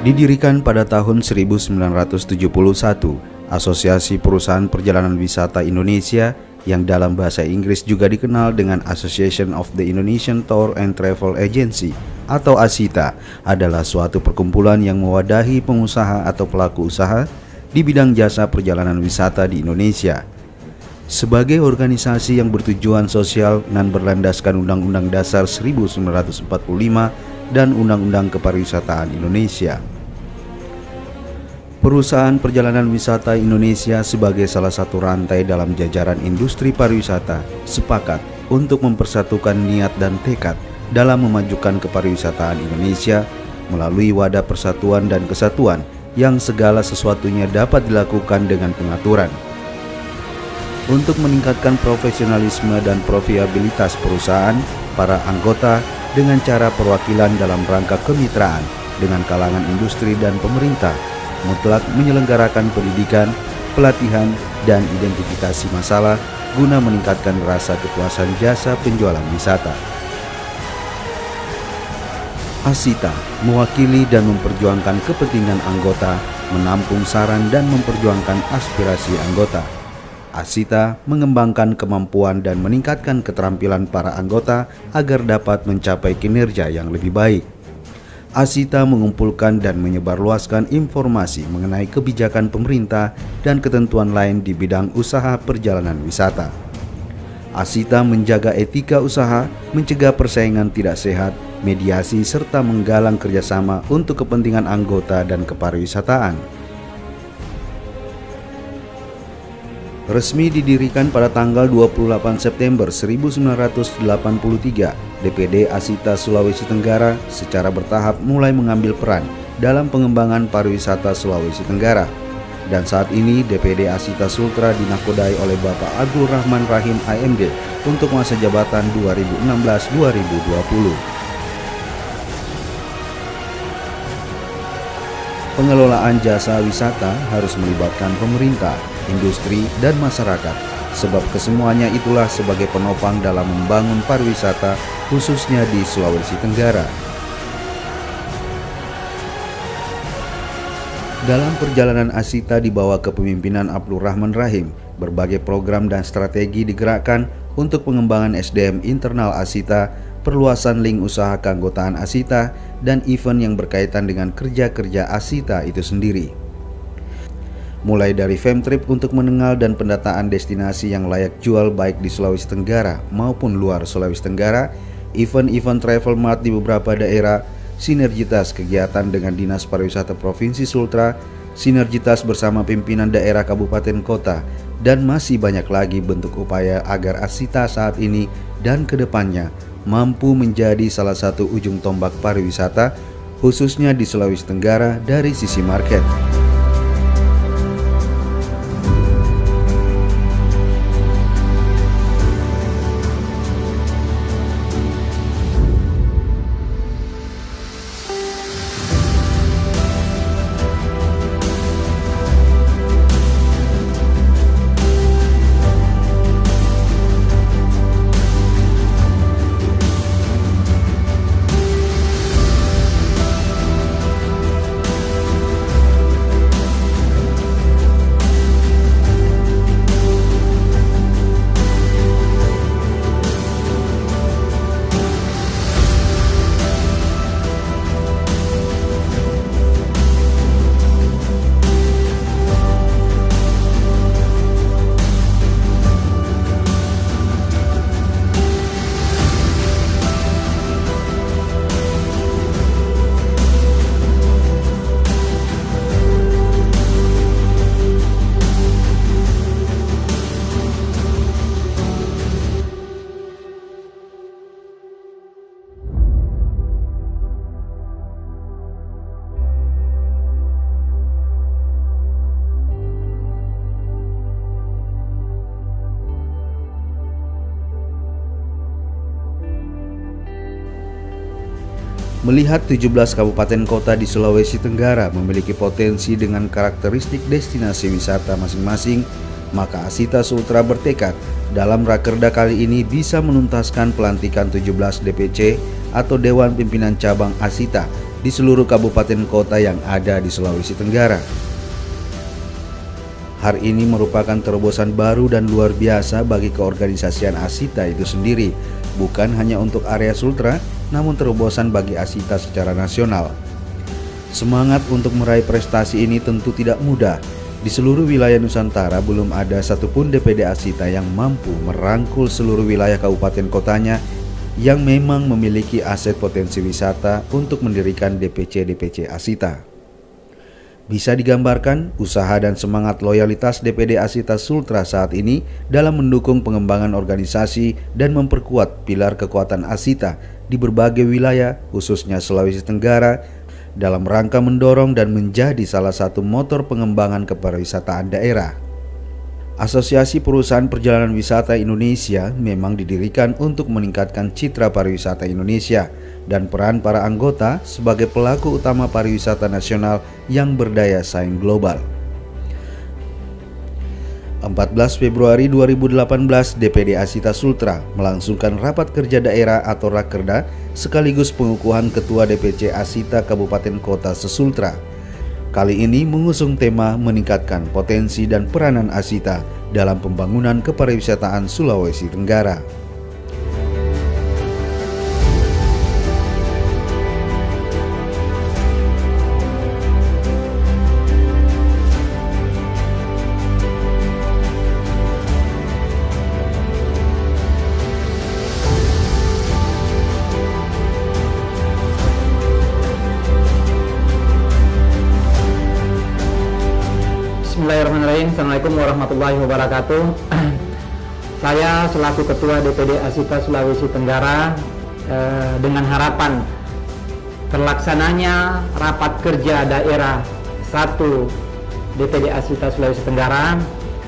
Didirikan pada tahun 1971, Asosiasi Perusahaan Perjalanan Wisata Indonesia yang dalam bahasa Inggris juga dikenal dengan Association of the Indonesian Tour and Travel Agency atau ASITA adalah suatu perkumpulan yang mewadahi pengusaha atau pelaku usaha di bidang jasa perjalanan wisata di Indonesia. Sebagai organisasi yang bertujuan sosial dan berlandaskan Undang-Undang Dasar 1945 dan Undang-Undang Kepariwisataan Indonesia. Perusahaan Perjalanan Wisata Indonesia sebagai salah satu rantai dalam jajaran industri pariwisata sepakat untuk mempersatukan niat dan tekad dalam memajukan kepariwisataan Indonesia melalui wadah persatuan dan kesatuan yang segala sesuatunya dapat dilakukan dengan pengaturan. Untuk meningkatkan profesionalisme dan profitabilitas perusahaan, para anggota dengan cara perwakilan dalam rangka kemitraan dengan kalangan industri dan pemerintah mutlak menyelenggarakan pendidikan, pelatihan, dan identifikasi masalah guna meningkatkan rasa kepuasan jasa penjualan wisata. ASITA mewakili dan memperjuangkan kepentingan anggota, menampung saran dan memperjuangkan aspirasi anggota. ASITA mengembangkan kemampuan dan meningkatkan keterampilan para anggota agar dapat mencapai kinerja yang lebih baik. ASITA mengumpulkan dan menyebarluaskan informasi mengenai kebijakan pemerintah dan ketentuan lain di bidang usaha perjalanan wisata. ASITA menjaga etika usaha, mencegah persaingan tidak sehat, mediasi, serta menggalang kerjasama untuk kepentingan anggota dan kepariwisataan. Resmi didirikan pada tanggal 28 September 1983, DPD ASITA Sulawesi Tenggara secara bertahap mulai mengambil peran dalam pengembangan pariwisata Sulawesi Tenggara. Dan saat ini DPD ASITA Sultra dinakodai oleh Bapak Abdul Rahman Rahim AMD untuk masa jabatan 2016-2020. Pengelolaan jasa wisata harus melibatkan pemerintah, industri, dan masyarakat, sebab kesemuanya itulah sebagai penopang dalam membangun pariwisata khususnya di Sulawesi Tenggara. Dalam perjalanan ASITA di bawah kepemimpinan Abdul Rahman Rahim, berbagai program dan strategi digerakkan untuk pengembangan SDM internal ASITA, perluasan link usaha keanggotaan ASITA, dan event yang berkaitan dengan kerja-kerja ASITA itu sendiri. Mulai dari Femtrip untuk mengenal dan pendataan destinasi yang layak jual baik di Sulawesi Tenggara maupun luar Sulawesi Tenggara, event-event travel mart di beberapa daerah, sinergitas kegiatan dengan Dinas Pariwisata Provinsi Sultra, sinergitas bersama pimpinan daerah kabupaten kota, dan masih banyak lagi bentuk upaya agar ASITA saat ini dan kedepannya mampu menjadi salah satu ujung tombak pariwisata khususnya di Sulawesi Tenggara dari sisi market. Melihat 17 kabupaten kota di Sulawesi Tenggara memiliki potensi dengan karakteristik destinasi wisata masing-masing, maka ASITA Sultra bertekad dalam Rakerda kali ini bisa menuntaskan pelantikan 17 DPC atau Dewan Pimpinan Cabang ASITA di seluruh kabupaten kota yang ada di Sulawesi Tenggara. Hal ini merupakan terobosan baru dan luar biasa bagi keorganisasian Asita itu sendiri, bukan hanya untuk area Sultra, namun terobosan bagi Asita secara nasional. Semangat untuk meraih prestasi ini tentu tidak mudah. Di seluruh wilayah Nusantara belum ada satupun DPD Asita yang mampu merangkul seluruh wilayah kabupaten kotanya yang memang memiliki aset potensi wisata untuk mendirikan DPC-DPC Asita. Bisa digambarkan usaha dan semangat loyalitas DPD Asita Sultra saat ini dalam mendukung pengembangan organisasi dan memperkuat pilar kekuatan Asita di berbagai wilayah, khususnya Sulawesi Tenggara, dalam rangka mendorong dan menjadi salah satu motor pengembangan kepariwisataan daerah. Asosiasi Perusahaan Perjalanan Wisata Indonesia memang didirikan untuk meningkatkan citra pariwisata Indonesia dan peran para anggota sebagai pelaku utama pariwisata nasional yang berdaya saing global. 14 Februari 2018, DPD Asita Sultra melangsungkan rapat kerja daerah atau Rakerda sekaligus pengukuhan Ketua DPC Asita Kabupaten Kota se-Sultra. Kali ini mengusung tema meningkatkan potensi dan peranan Asita dalam pembangunan kepariwisataan Sulawesi Tenggara. Bismillahirrahmanirrahim. Assalamualaikum warahmatullahi wabarakatuh. Saya selaku Ketua DPD Asita Sulawesi Tenggara dengan harapan terlaksananya rapat kerja daerah 1 DPD Asita Sulawesi Tenggara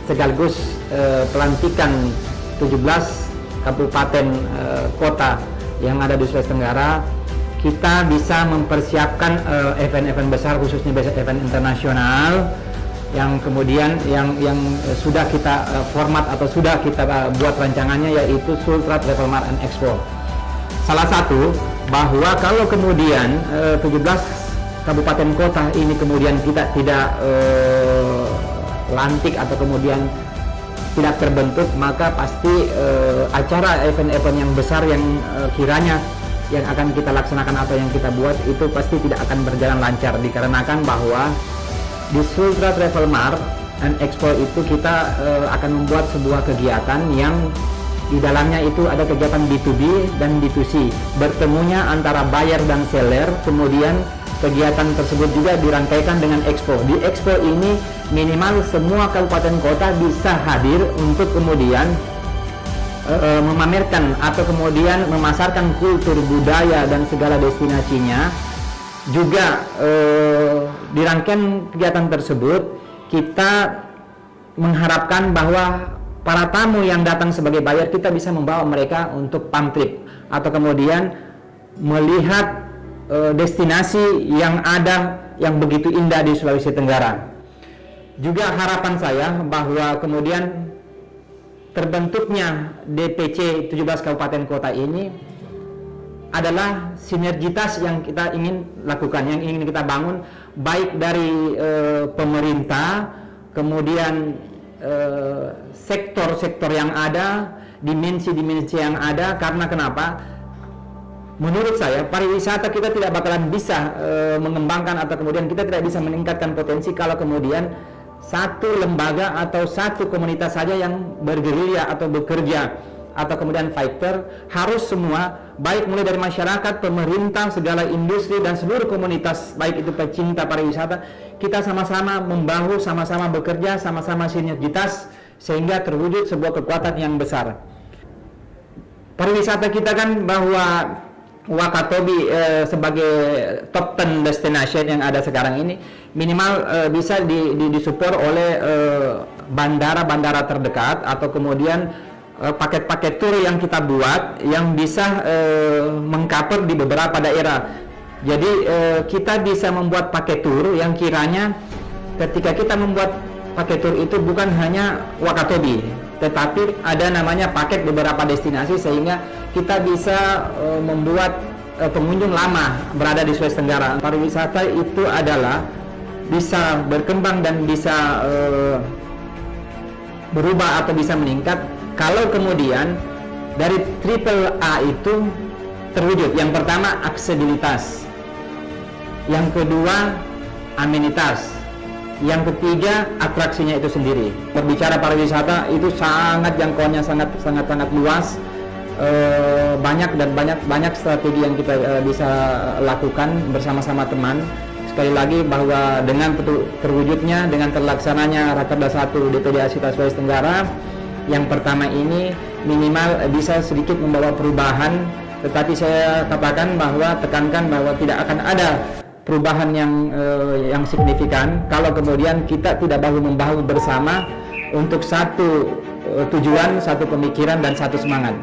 sekaligus pelantikan 17 kabupaten kota yang ada di Sulawesi Tenggara, kita bisa mempersiapkan event-event besar, khususnya event internasional yang kemudian yang sudah kita format atau sudah kita buat rancangannya, yaitu Sultra Travel Mart and Expo. Salah satu bahwa kalau kemudian 17 kabupaten kota ini kemudian kita tidak lantik atau kemudian tidak terbentuk, maka pasti acara event-event yang besar yang kiranya yang akan kita laksanakan atau yang kita buat itu pasti tidak akan berjalan lancar, dikarenakan bahwa di Sultra Travel Mart and Expo itu kita akan membuat sebuah kegiatan yang di dalamnya itu ada kegiatan B2B dan B2C, bertemunya antara buyer dan seller. Kemudian kegiatan tersebut juga dirangkaikan dengan Expo. Di Expo ini minimal semua kabupaten kota bisa hadir untuk kemudian memamerkan atau kemudian memasarkan kultur budaya dan segala destinasinya. Juga di rangkaian kegiatan tersebut kita mengharapkan bahwa para tamu yang datang sebagai buyer kita bisa membawa mereka untuk pump trip atau kemudian melihat destinasi yang ada yang begitu indah di Sulawesi Tenggara. Juga harapan saya bahwa kemudian terbentuknya DPC 17 kabupaten kota ini adalah sinergitas yang kita ingin lakukan, yang ingin kita bangun, baik dari pemerintah, kemudian sektor-sektor yang ada, dimensi-dimensi yang ada. Karena kenapa? Menurut saya pariwisata kita tidak bakalan bisa mengembangkan atau kemudian kita tidak bisa meningkatkan potensi kalau kemudian satu lembaga atau satu komunitas saja yang bergerilya atau bekerja atau kemudian fighter. Harus semua, baik mulai dari masyarakat, pemerintah, segala industri dan seluruh komunitas, baik itu pecinta pariwisata, kita sama-sama membahu, sama-sama bekerja, sama-sama sinergitas sehingga terwujud sebuah kekuatan yang besar. Pariwisata kita kan bahwa Wakatobi sebagai top 10 destination yang ada sekarang ini minimal bisa disupport oleh bandara-bandara terdekat atau kemudian paket-paket tur yang kita buat yang bisa mengcover di beberapa daerah. Jadi kita bisa membuat paket tur yang kiranya ketika kita membuat paket tur itu bukan hanya Wakatobi, tetapi ada namanya paket beberapa destinasi, sehingga kita bisa membuat pengunjung lama berada di Sulawesi Tenggara. Pariwisata itu adalah bisa berkembang dan bisa berubah atau bisa meningkat kalau kemudian dari triple A itu terwujud. Yang pertama aksesibilitas, yang kedua amenitas, yang ketiga atraksinya itu sendiri. Berbicara pariwisata itu sangat jangkauannya sangat luas, banyak strategi yang kita bisa lakukan bersama-sama teman. Sekali lagi bahwa dengan terwujudnya, dengan terlaksananya Rakerda 1 DPD Asita Sulawesi Tenggara, yang pertama ini minimal bisa sedikit membawa perubahan, tetapi saya katakan bahwa tekankan bahwa tidak akan ada perubahan yang signifikan kalau kemudian kita tidak bahu-membahu bersama untuk satu tujuan, satu pemikiran, dan satu semangat.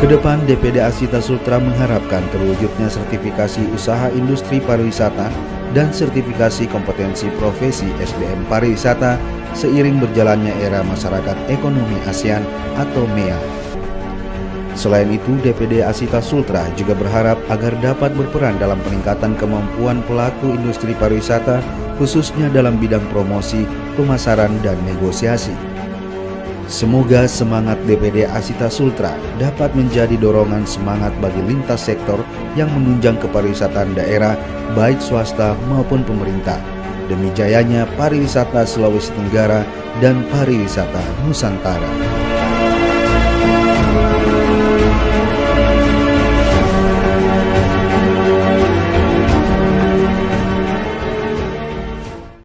Kedepan, DPD Asita Sultra mengharapkan terwujudnya sertifikasi usaha industri pariwisata dan sertifikasi kompetensi profesi SDM pariwisata seiring berjalannya era masyarakat ekonomi ASEAN atau MEA. Selain itu, DPD Asita Sultra juga berharap agar dapat berperan dalam peningkatan kemampuan pelaku industri pariwisata, khususnya dalam bidang promosi, pemasaran, dan negosiasi. Semoga semangat DPD Asita Sultra dapat menjadi dorongan semangat bagi lintas sektor yang menunjang kepariwisataan daerah, baik swasta maupun pemerintah, demi jayanya pariwisata Sulawesi Tenggara dan pariwisata Nusantara.